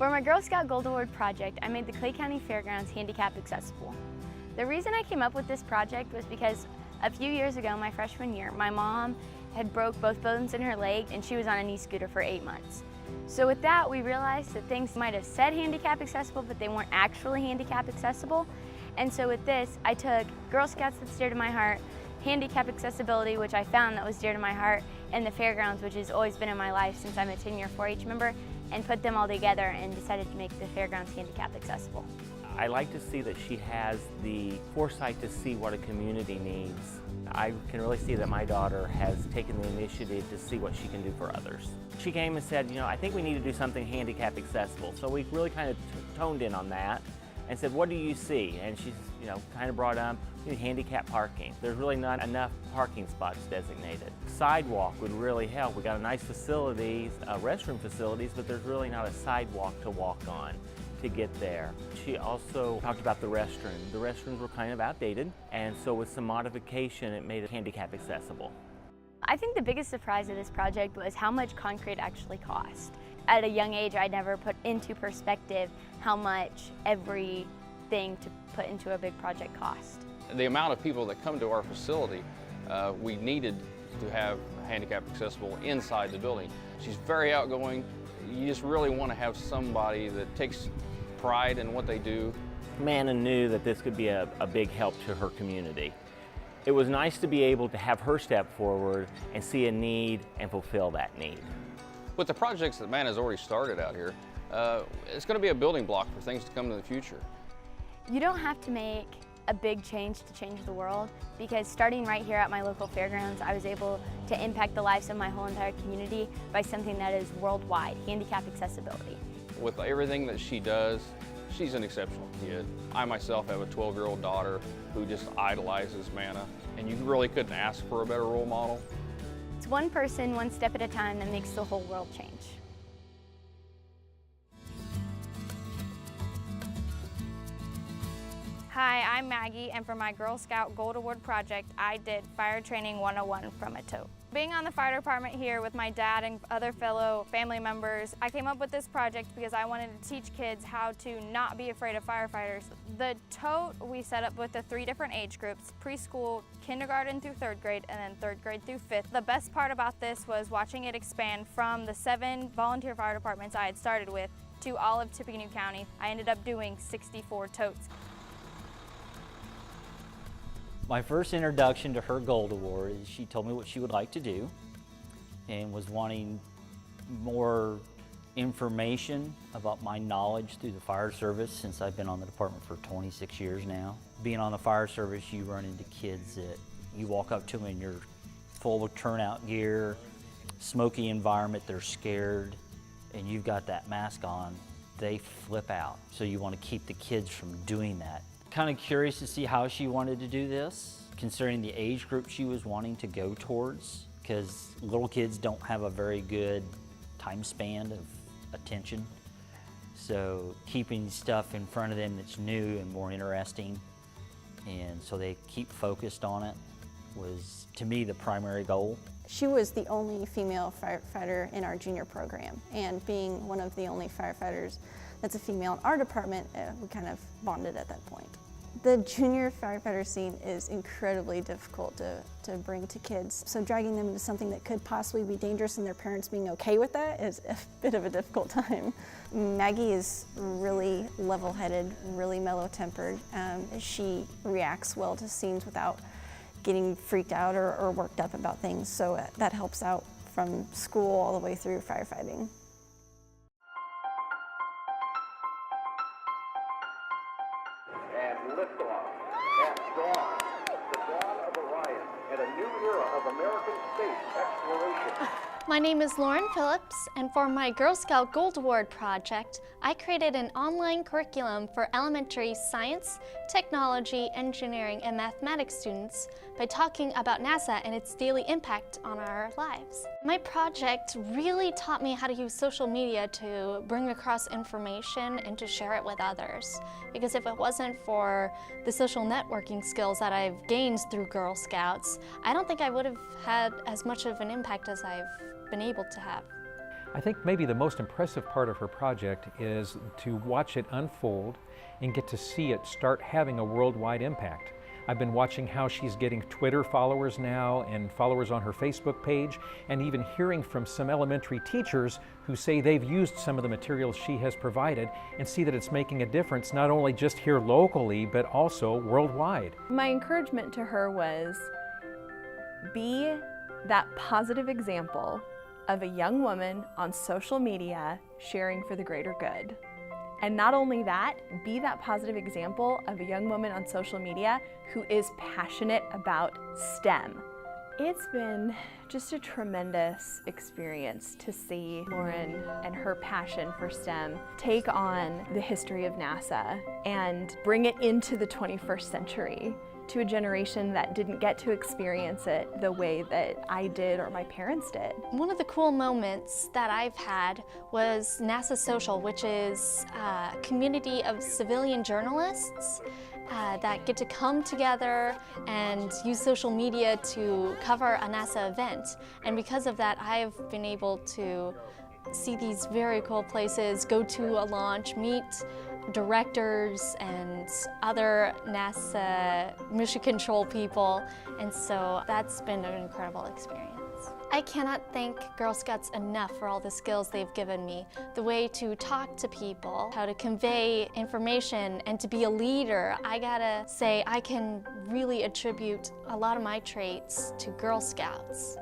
For my Girl Scout Gold Award project, I made the Clay County Fairgrounds handicap accessible. The reason I came up with this project was because a few years ago, my freshman year, my mom had broke both bones in her leg and she was on a knee scooter for 8 months. So with that, we realized that things might have said handicap accessible, but they weren't actually handicap accessible. And so with this, I took Girl Scouts that's dear to my heart, handicap accessibility, which I found that was dear to my heart, and the fairgrounds, which has always been in my life since I'm a 10-year 4-H member, and put them all together and decided to make the fairgrounds handicap accessible. I like to see that she has the foresight to see what a community needs. I can really see that my daughter has taken the initiative to see what she can do for others. She came and said, I think we need to do something handicap accessible. So we really kind of toned in on that and said, what do you see? And she's, kind of brought up handicap parking. There's really not enough parking spots designated. Sidewalk would really help. We got a nice facilities, restroom facilities, but there's really not a sidewalk to walk on to get there. She also talked about the restroom. The restrooms were kind of outdated, and so with some modification, it made it handicap accessible. I think the biggest surprise of this project was how much concrete actually cost. At a young age, I never put into perspective how much everything to put into a big project cost. The amount of people that come to our facility, we needed to have handicap accessible inside the building. She's very outgoing. You just really want to have somebody that takes pride in what they do. Amanda knew that this could be a big help to her community. It was nice to be able to have her step forward and see a need and fulfill that need. With the projects that Amanda's already started out here, it's going to be a building block for things to come in the future. You don't have to make a big change to change the world, because starting right here at my local fairgrounds, I was able to impact the lives of my whole entire community by something that is worldwide, handicap accessibility. With everything that she does, she's an exceptional kid. I myself have a 12-year-old daughter who just idolizes Manna, and you really couldn't ask for a better role model. It's one person, one step at a time that makes the whole world change. Hi, I'm Maggie, and for my Girl Scout Gold Award project, I did Fire Training 101 from a tote. Being on the fire department here with my dad and other fellow family members, I came up with this project because I wanted to teach kids how to not be afraid of firefighters. The tote we set up with the 3 different age groups: preschool, kindergarten through 3rd grade, and then 3rd grade through 5th. The best part about this was watching it expand from the 7 volunteer fire departments I had started with to all of Tippecanoe County. I ended up doing 64 totes. My first introduction to her Gold Award is she told me what she would like to do and was wanting more information about my knowledge through the fire service, since I've been on the department for 26 years now. Being on the fire service, you run into kids that you walk up to them and you're full of turnout gear, smoky environment, they're scared, and you've got that mask on, they flip out. So you want to keep the kids from doing that. Kind of curious to see how she wanted to do this, considering the age group she was wanting to go towards, because little kids don't have a very good time span of attention. So keeping stuff in front of them that's new and more interesting, and so they keep focused on it, was, to me, the primary goal. She was the only female firefighter in our junior program, and being one of the only firefighters that's a female in our department, we kind of bonded at that point. The junior firefighter scene is incredibly difficult to bring to kids, so dragging them into something that could possibly be dangerous and their parents being okay with that is a bit of a difficult time. Maggie is really level-headed, really mellow-tempered. She reacts well to scenes without getting freaked out or worked up about things, so that helps out from school all the way through firefighting. And liftoff at dawn, the dawn of Orion, and a new era of American space exploration. My name is Lauren Phillips, and for my Girl Scout Gold Award project, I created an online curriculum for elementary science, technology, engineering, and mathematics students by talking about NASA and its daily impact on our lives. My project really taught me how to use social media to bring across information and to share it with others. Because if it wasn't for the social networking skills that I've gained through Girl Scouts, I don't think I would have had as much of an impact as I've been able to have. I think maybe the most impressive part of her project is to watch it unfold and get to see it start having a worldwide impact. I've been watching how she's getting Twitter followers now and followers on her Facebook page, and even hearing from some elementary teachers who say they've used some of the materials she has provided and see that it's making a difference not only just here locally but also worldwide. My encouragement to her was, be that positive example of a young woman on social media sharing for the greater good. And not only that, be that positive example of a young woman on social media who is passionate about STEM. It's been just a tremendous experience to see Lauren and her passion for STEM take on the history of NASA and bring it into the 21st century to a generation that didn't get to experience it the way that I did or my parents did. One of the cool moments that I've had was NASA Social, which is a community of civilian journalists that get to come together and use social media to cover a NASA event. And because of that, I've been able to see these very cool places, go to a launch, meet directors and other NASA mission control people, and so that's been an incredible experience. I cannot thank Girl Scouts enough for all the skills they've given me. The way to talk to people, how to convey information, and to be a leader. I gotta say, I can really attribute a lot of my traits to Girl Scouts.